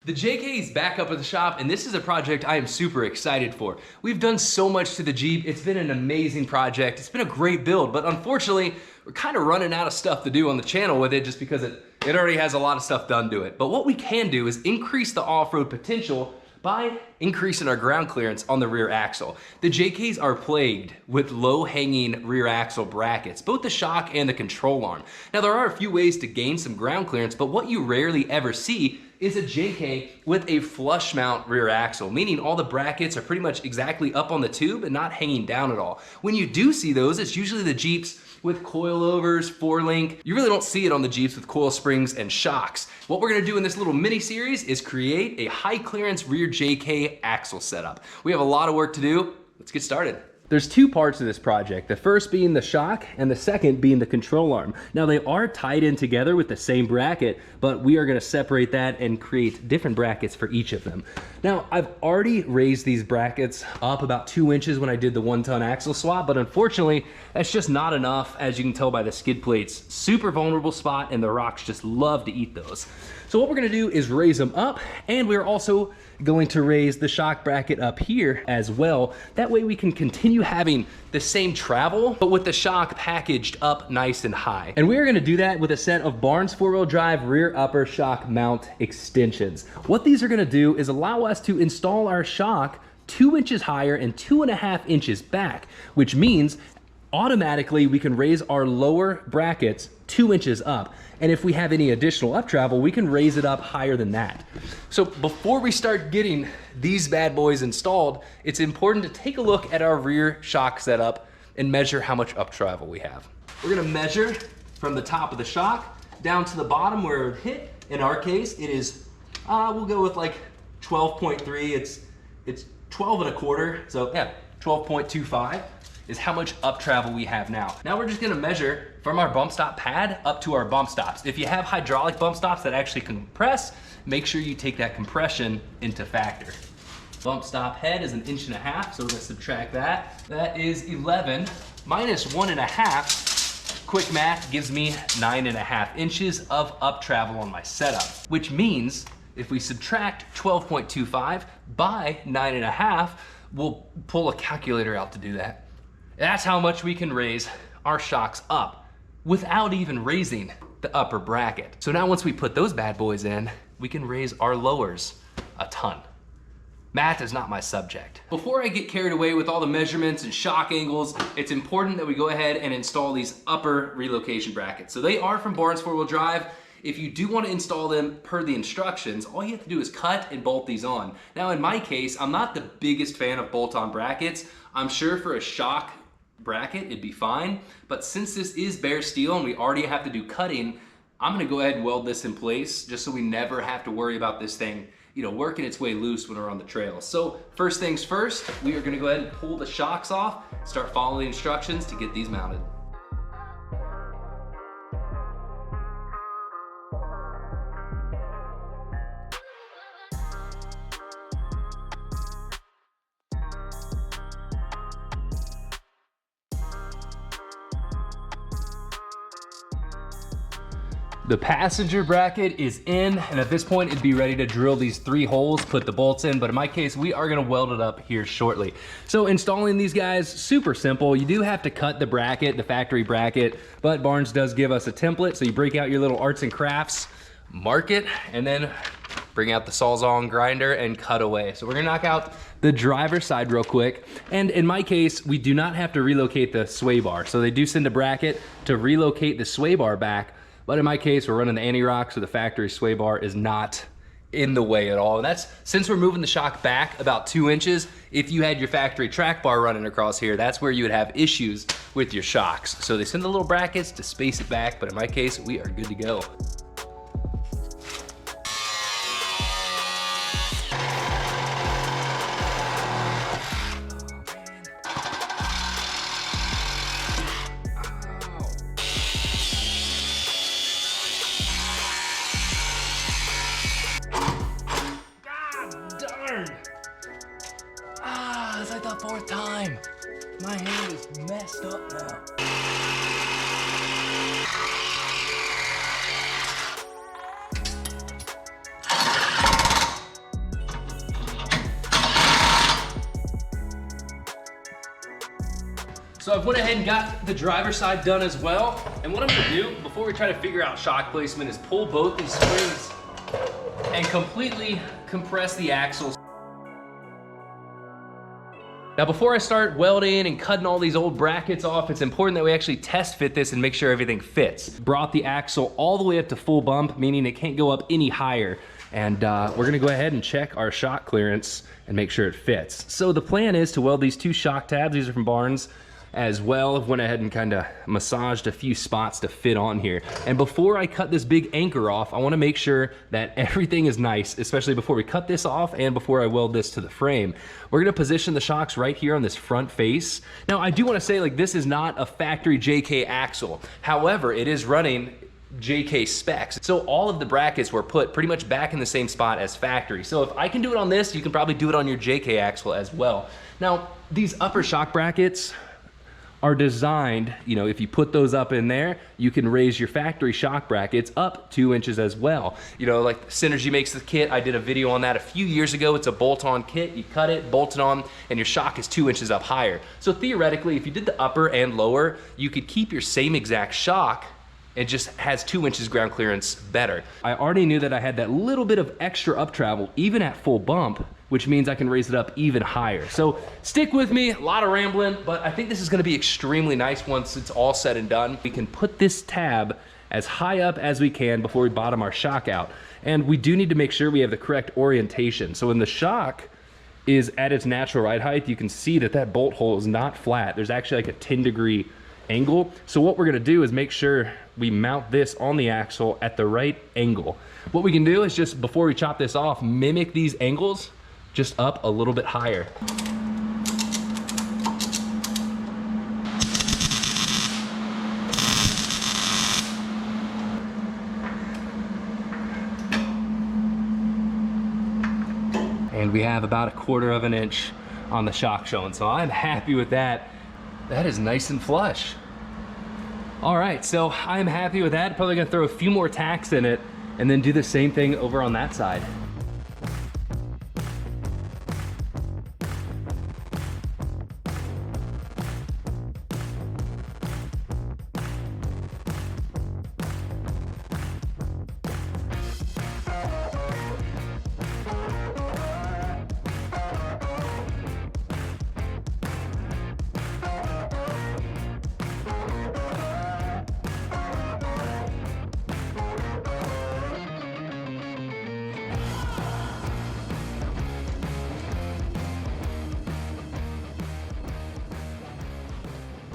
The JK is back up at the shop, and this is a project I am super excited for. We've done so much to the Jeep. It's been an amazing project. It's been a great build, but unfortunately, we're kind of running out of stuff to do on the channel with it just because it already has a lot of stuff done to it. But what we can do is increase the off-road potential by increasing our ground clearance on the rear axle. The JKs are plagued with low-hanging rear axle brackets, both the shock and the control arm. Now, there are a few ways to gain some ground clearance, but what you rarely ever see is a JK with a flush mount rear axle, meaning all the brackets are pretty much exactly up on the tube and not hanging down at all. When you do see those, it's usually the Jeeps with coilovers, 4-link. You really don't see it on the Jeeps with coil springs and shocks. What we're gonna do in this little mini series is create a high clearance rear JK axle setup. We have a lot of work to do. Let's get started. There's two parts to this project, the first being the shock and the second being the control arm. Now they are tied in together with the same bracket, but we are gonna separate that and create different brackets for each of them. Now I've already raised these brackets up about 2 inches when I did the 1-ton axle swap, but unfortunately that's just not enough, as you can tell by the skid plates. Super vulnerable spot, and the rocks just love to eat those. So what we're gonna do is raise them up, and we're also going to raise the shock bracket up here as well. That way we can continue having the same travel, but with the shock packaged up nice and high. And we're gonna do that with a set of Barnes 4-wheel drive rear upper shock mount extensions. What these are gonna do is allow us to install our shock 2 inches higher and 2.5 inches back, which means automatically we can raise our lower brackets 2 inches up. And if we have any additional up travel, we can raise it up higher than that. So before we start getting these bad boys installed, it's important to take a look at our rear shock setup and measure how much up travel we have. We're gonna measure from the top of the shock down to the bottom where it would hit. In our case, it is, we'll go with like 12.3. It's 12.25, so yeah, 12.25. is how much up travel we have now. Now we're just gonna measure from our bump stop pad up to our bump stops. If you have hydraulic bump stops that actually compress, make sure you take that compression into factor. Bump stop head is 1.5 inches, so we're gonna subtract that. That is 11 minus 1.5. Quick math gives me 9.5 inches of up travel on my setup, which means if we subtract 12.25 by 9.5, we'll pull a calculator out to do that. That's how much we can raise our shocks up without even raising the upper bracket. So now once we put those bad boys in, we can raise our lowers a ton. Math is not my subject. Before I get carried away with all the measurements and shock angles, it's important that we go ahead and install these upper relocation brackets. So they are from Barnes 4-wheel drive. If you do want to install them per the instructions, all you have to do is cut and bolt these on. Now in my case, I'm not the biggest fan of bolt-on brackets. I'm sure for a shock bracket it'd be fine, but since this is bare steel and we already have to do cutting, I'm gonna go ahead and weld this in place just so we never have to worry about this thing, you know, working its way loose when we're on the trail. So first things first, we are gonna go ahead and pull the shocks off, start following the instructions to get these mounted. The passenger bracket is in, and at this point it'd be ready to drill these 3 holes, put the bolts in, but in my case, we are gonna weld it up here shortly. So installing these guys, super simple. You do have to cut the bracket, the factory bracket, but Barnes does give us a template, so you break out your little arts and crafts, mark it, and then bring out the Sawzall grinder and cut away. So we're gonna knock out the driver's side real quick. And in my case, we do not have to relocate the sway bar. So they do send a bracket to relocate the sway bar back. But in my case, we're running the anti-rock, so the factory sway bar is not in the way at all. And that's, since we're moving the shock back about 2 inches, if you had your factory track bar running across here, that's where you would have issues with your shocks. So they send the little brackets to space it back, but in my case, we are good to go. It's like the 4th time. My hand is messed up now. So I've went ahead and got the driver's side done as well. And what I'm gonna do before we try to figure out shock placement is pull both these springs and completely compress the axles. Now before I start welding and cutting all these old brackets off, it's important that we actually test fit this and make sure everything fits. Brought the axle all the way up to full bump, meaning it can't go up any higher. And we're gonna go ahead and check our shock clearance and make sure it fits. So the plan is to weld these 2 shock tabs. These are from Barnes as well. I've went ahead and kind of massaged a few spots to fit on here. And before I cut this big anchor off, I wanna make sure that everything is nice, especially before we cut this off and before I weld this to the frame. We're gonna position the shocks right here on this front face. Now I do wanna say, like, this is not a factory JK axle. However, it is running JK specs. So all of the brackets were put pretty much back in the same spot as factory. So if I can do it on this, you can probably do it on your JK axle as well. Now, these upper shock brackets are designed, you know, if you put those up in there, you can raise your factory shock brackets up 2 inches as well. You know, like Synergy makes the kit. I did a video on that a few years ago. It's a bolt-on kit. You cut it, bolt it on, and your shock is 2 inches up higher. So theoretically, if you did the upper and lower, you could keep your same exact shock. It just has 2 inches ground clearance better. I already knew that I had that little bit of extra up travel, even at full bump, which means I can raise it up even higher. So stick with me, a lot of rambling, but I think this is gonna be extremely nice once it's all said and done. We can put this tab as high up as we can before we bottom our shock out. And we do need to make sure we have the correct orientation. So when the shock is at its natural ride height, you can see that that bolt hole is not flat. There's actually like a 10-degree angle. So what we're gonna do is make sure we mount this on the axle at the right angle. What we can do is just, before we chop this off, mimic these angles just up a little bit higher. And we have about 1/4 of an inch on the shock showing, so I'm happy with that. That is nice and flush. All right, so I'm happy with that. Probably gonna throw a few more tacks in it and then do the same thing over on that side.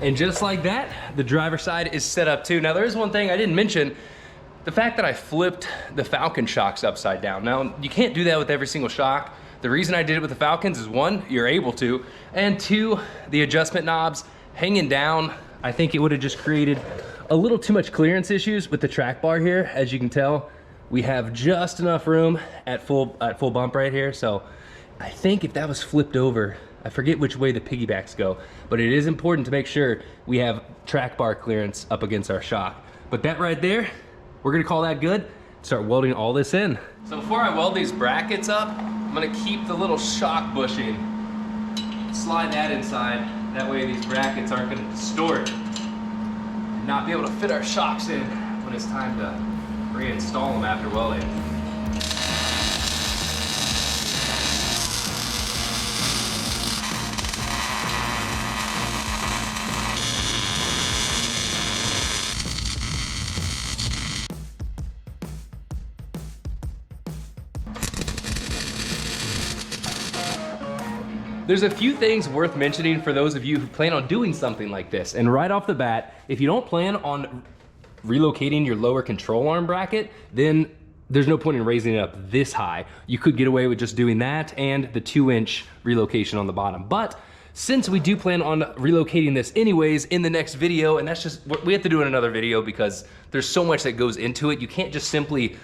And just like that, the driver's side is set up too. Now there is one thing I didn't mention, the fact that I flipped the Falcon shocks upside down. Now you can't do that with every single shock. The reason I did it with the Falcons is 1, you're able to, and 2, the adjustment knobs hanging down, I think it would have just created a little too much clearance issues with the track bar here. As you can tell, we have just enough room at full bump right here. So I think if that was flipped over, I forget which way the piggybacks go, but it is important to make sure we have track bar clearance up against our shock. But that right there, we're gonna call that good. Start welding all this in. So before I weld these brackets up, I'm gonna keep the little shock bushing, slide that inside. That way these brackets aren't gonna distort and not be able to fit our shocks in when it's time to reinstall them after welding. There's a few things worth mentioning for those of you who plan on doing something like this. And right off the bat, if you don't plan on relocating your lower control arm bracket, then there's no point in raising it up this high. You could get away with just doing that and the 2-inch relocation on the bottom. But since we do plan on relocating this anyways in the next video, and that's just, we have to do in another video because there's so much that goes into it. You can't just simply,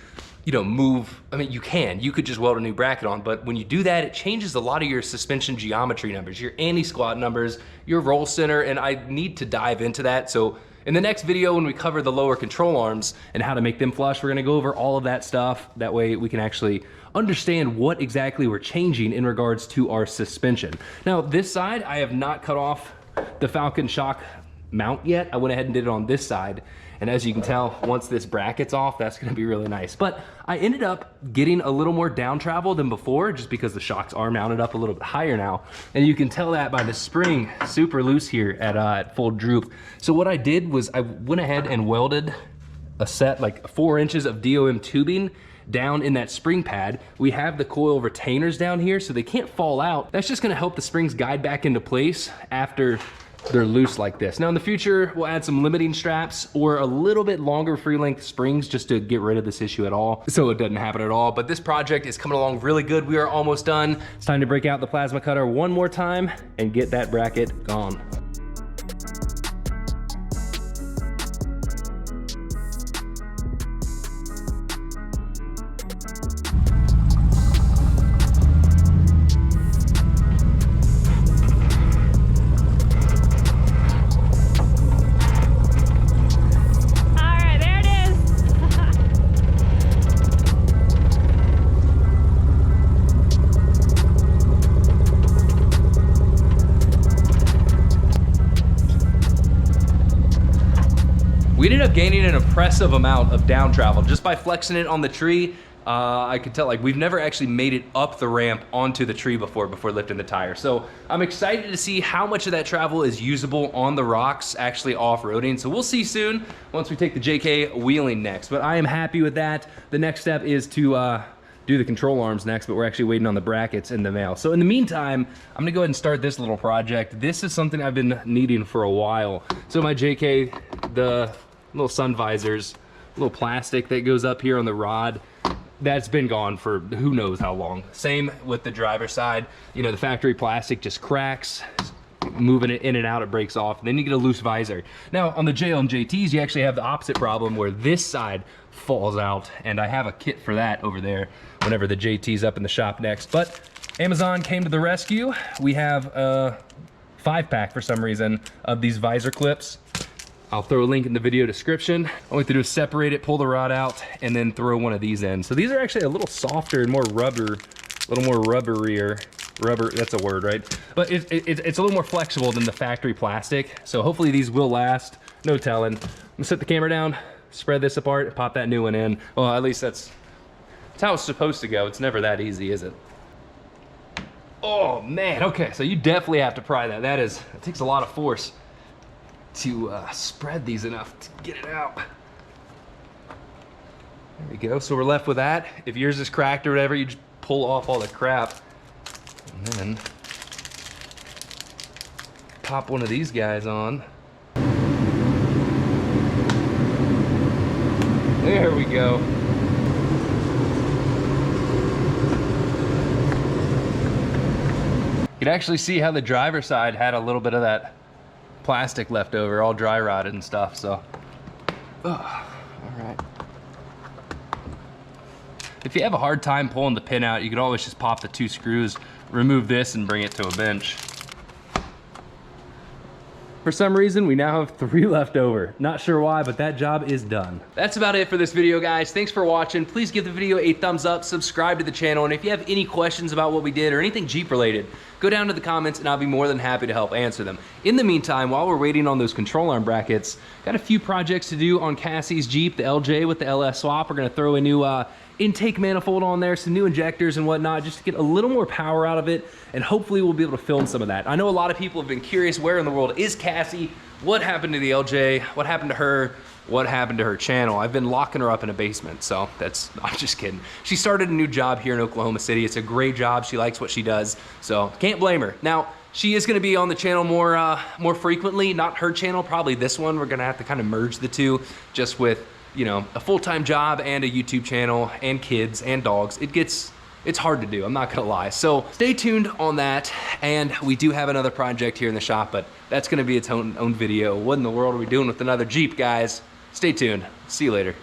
you know, move. I mean, you could just weld a new bracket on, but when you do that, it changes a lot of your suspension geometry numbers, your anti-squat numbers, your roll center, and I need to dive into that. So in the next video, when we cover the lower control arms and how to make them flush, we're gonna go over all of that stuff. That way we can actually understand what exactly we're changing in regards to our suspension. Now, this side, I have not cut off the Falcon shock mount yet. I went ahead and did it on this side. And as you can tell, once this bracket's off, that's gonna be really nice. But I ended up getting a little more down travel than before, just because the shocks are mounted up a little bit higher now. And you can tell that by the spring, super loose here at full droop. So what I did was I went ahead and welded a set, like 4 inches of DOM tubing down in that spring pad. We have the coil retainers down here, so they can't fall out. That's just gonna help the springs guide back into place after they're loose like this. Now in the future, we'll add some limiting straps or a little bit longer free length springs just to get rid of this issue at all, so it doesn't happen at all. But this project is coming along really good. We are almost done. It's time to break out the plasma cutter one more time and get that bracket gone. We ended up gaining an impressive amount of down travel just by flexing it on the tree. I could tell, like, we've never actually made it up the ramp onto the tree before lifting the tire. So I'm excited to see how much of that travel is usable on the rocks, actually off-roading. So we'll see soon once we take the JK wheeling next. But I am happy with that. The next step is to do the control arms next, but we're actually waiting on the brackets in the mail. So in the meantime, I'm gonna go ahead and start this little project. This is something I've been needing for a while. So my JK, the little sun visors, little plastic that goes up here on the rod, that's been gone for who knows how long. Same with the driver's side. You know, the factory plastic just cracks, moving it in and out, it breaks off, and then you get a loose visor. Now on the JL and JTs, you actually have the opposite problem where this side falls out, and I have a kit for that over there whenever the JT's up in the shop next. But Amazon came to the rescue. We have a 5-pack for some reason of these visor clips. I'll throw a link in the video description. All we have to do is separate it, pull the rod out, and then throw one of these in. So these are actually a little softer and more rubber, a little more rubberier. Rubber, that's a word, right? But it's a little more flexible than the factory plastic. So hopefully these will last, no telling. I'm gonna set the camera down, spread this apart, pop that new one in. Well, at least that's how it's supposed to go. It's never that easy, is it? Oh man, okay, so you definitely have to pry that. It takes a lot of force to spread these enough to get it out. There we go, so we're left with that. If yours is cracked or whatever, you just pull off all the crap and then pop one of these guys on. There we go. You can actually see how the driver's side had a little bit of that plastic left over, all dry rotted and stuff, so. All right. If you have a hard time pulling the pin out, you could always just pop the 2 screws, remove this, and bring it to a bench. For some reason, we now have 3 left over. Not sure why, but that job is done. That's about it for this video, guys. Thanks for watching. Please give the video a thumbs up, subscribe to the channel, and if you have any questions about what we did or anything Jeep related, go down to the comments and I'll be more than happy to help answer them. In the meantime, while we're waiting on those control arm brackets, got a few projects to do on Cassie's Jeep, the LJ with the LS swap. We're gonna throw a new intake manifold on there, some new injectors and whatnot, just to get a little more power out of it, and hopefully we'll be able to film some of that. I know a lot of people have been curious, where in the world is Cassie? What happened to the LJ? What happened to her? What happened to her channel? I've been locking her up in a basement, so I'm just kidding. She started a new job here in Oklahoma City. It's a great job. She likes what she does, so can't blame her. Now, she is gonna be on the channel more frequently, not her channel, probably this one. We're gonna have to kind of merge the two, just with, you know, a full-time job and a YouTube channel and kids and dogs. It's hard to do, I'm not gonna lie. So stay tuned on that, and we do have another project here in the shop, but that's gonna be its own video. What in the world are we doing with another Jeep, guys? Stay tuned, see you later.